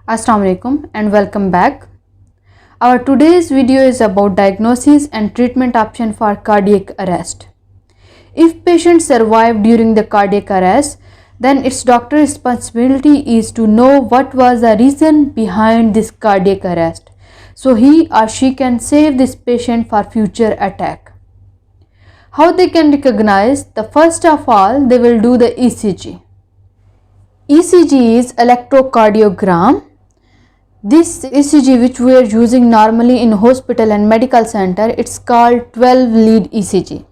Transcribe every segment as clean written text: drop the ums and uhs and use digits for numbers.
Assalamu alaikum and welcome back. Our today's video is about diagnosis and treatment option for cardiac arrest. If patient survived during the cardiac arrest, then its doctor responsibility is to know what was the reason behind this cardiac arrest, so he or she can save this patient for future attack. How they can recognize? The first of all, they will do the ECG. ECG is electrocardiogram. This ECG which we are using normally in hospital and medical center, it's called 12 lead ECG.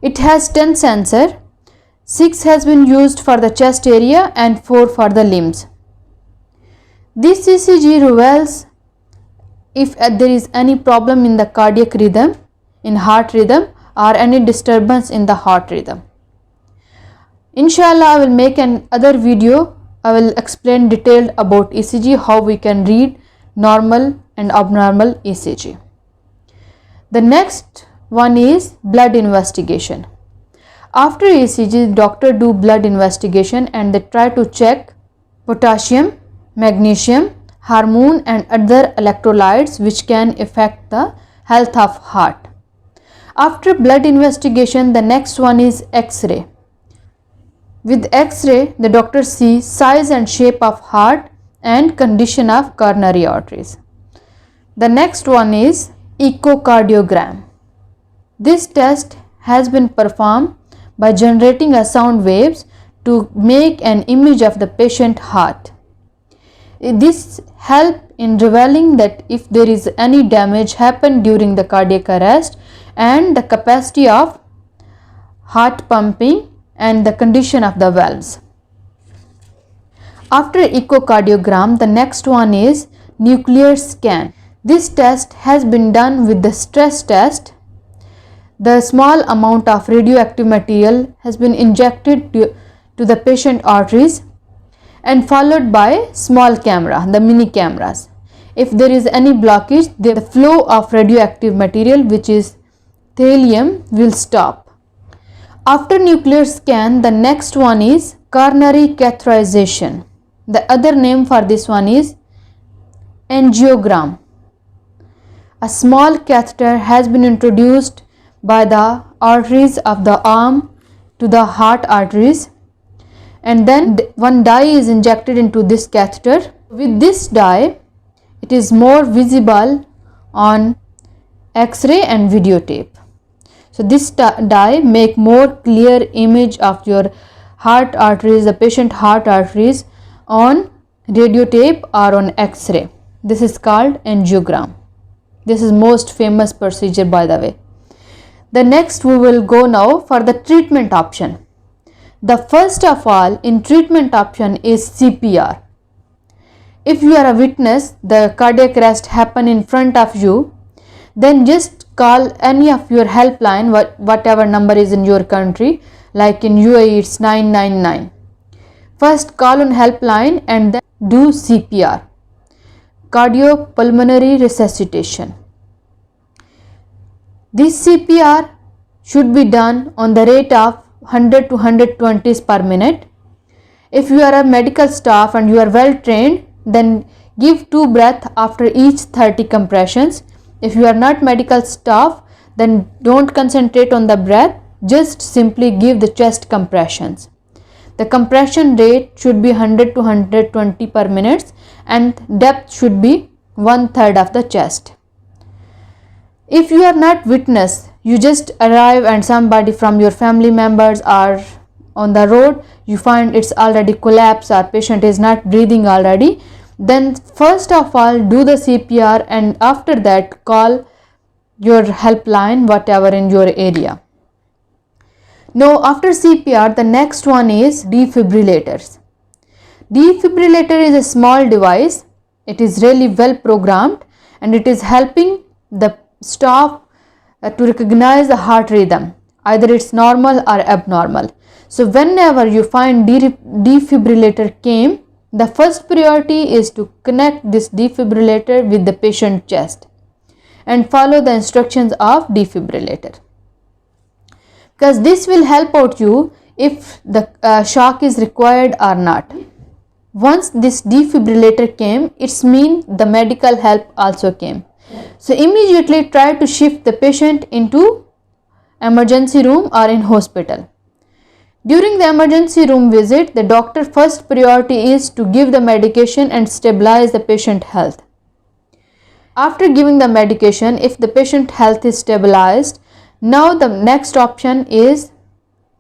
It has 10 sensors, 6 has been used for the chest area and 4 for the limbs. This ECG reveals if there is any problem in the cardiac rhythm, in heart rhythm, or any disturbance in the heart rhythm. Inshallah, I will make another video. I will explain detailed about ECG, how we can read normal and abnormal ECG. The next one is blood investigation. After ECG, doctor do blood investigation and they try to check potassium, magnesium, hormone and other electrolytes which can affect the health of heart. After blood investigation, the next one is X-ray. With X-ray, the doctor sees size and shape of heart and condition of coronary arteries. The next one is echocardiogram. This test has been performed by generating a sound waves to make an image of the patient heart. This helps in revealing that if there is any damage happened during the cardiac arrest and the capacity of heart pumping and the condition of the valves. After echocardiogram, the next one is nuclear scan. This test has been done with the stress test. The small amount of radioactive material has been injected to the patient arteries and followed by small camera, the mini cameras. If there is any blockage, the flow of radioactive material, which is thallium, will stop. After nuclear scan, the next one is coronary catheterization. The other name for this one is angiogram. A small catheter has been introduced by the arteries of the arm to the heart arteries, and then one dye is injected into this catheter. With this dye, it is more visible on X-ray and videotape. So this dye make more clear image of your heart arteries, the patient heart arteries on radiotape or on X-ray. This is called angiogram. This is most famous procedure, by the way. The next we will go now for the treatment option. The first of all in treatment option is CPR. If you are a witness, the cardiac arrest happen in front of you, then just call any of your helpline, whatever number is in your country, like in UAE it's 999. First call on helpline and then do CPR, cardiopulmonary resuscitation. This CPR should be done on the rate of 100 to 120 per minute. If you are a medical staff and you are well trained, then give 2 breaths after each 30 compressions. If you are not medical staff, then don't concentrate on the breath, just simply give the chest compressions. The compression rate should be 100 to 120 per minute and depth should be 1/3 of the chest. If you are not witness, you just arrive and somebody from your family members are on the road, you find it's already collapsed or patient is not breathing already, then first of all do the CPR and after that call your helpline, whatever in your area. Now after CPR, the next one is defibrillators. Defibrillator is a small device. It is really well programmed and it is helping the staff to recognize the heart rhythm, either it's normal or abnormal. So whenever you find defibrillator came, the first priority is to connect this defibrillator with the patient chest and follow the instructions of defibrillator, because this will help out you if the shock is required or not. Once this defibrillator came, it's mean the medical help also came. So immediately try to shift the patient into emergency room or in hospital. During the emergency room visit, the doctor first priority is to give the medication and stabilize the patient health. After giving the medication, if the patient health is stabilized, now the next option is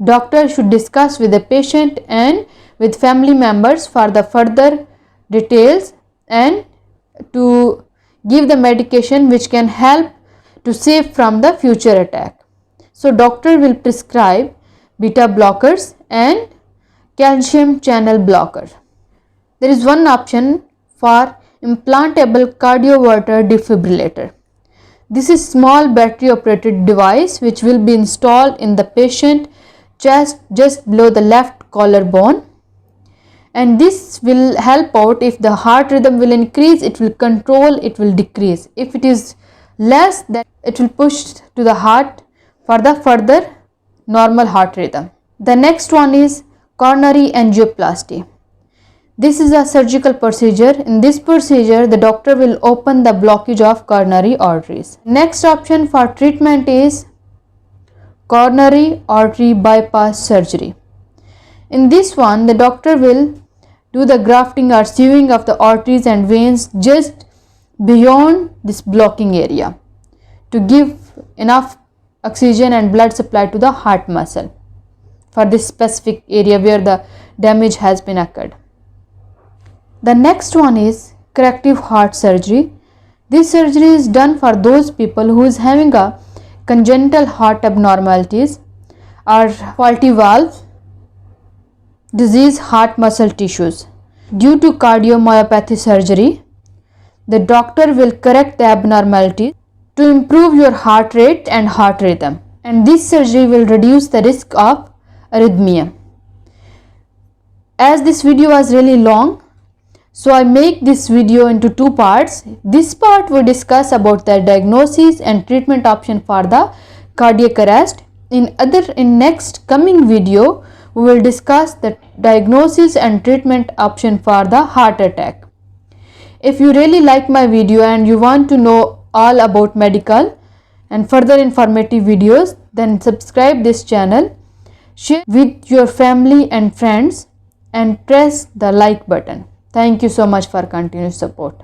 doctor should discuss with the patient and with family members for the further details and to give the medication which can help to save from the future attack. So doctor will prescribe beta blockers and calcium channel blocker. There is one option for implantable cardioverter defibrillator. This is small battery operated device which will be installed in the patient chest just below the left collarbone, and this will help out. If the heart rhythm will increase, it will control, it will decrease. If it is less, then it will push to the heart for the further normal heart rhythm. The next one is coronary angioplasty. This is a surgical procedure. In this procedure, the doctor will open the blockage of coronary arteries. Next option for treatment is coronary artery bypass surgery. In this one, the doctor will do the grafting or sewing of the arteries and veins just beyond this blocking area to give enough oxygen and blood supply to the heart muscle for this specific area where the damage has been occurred. The next one is corrective heart surgery. This surgery is done for those people who is having a congenital heart abnormalities or faulty valve, disease heart muscle tissues. Due to cardiomyopathy surgery, the doctor will correct the abnormality to improve your heart rate and heart rhythm, and this surgery will reduce the risk of arrhythmia. As this video was really long, so I make this video into two parts. This part will discuss about the diagnosis and treatment option for the cardiac arrest. In next coming video, we will discuss the diagnosis and treatment option for the heart attack. If you really like my video and you want to know all about medical and further informative videos, then subscribe this channel, share with your family and friends, and press the like button. Thank you so much for continuous support.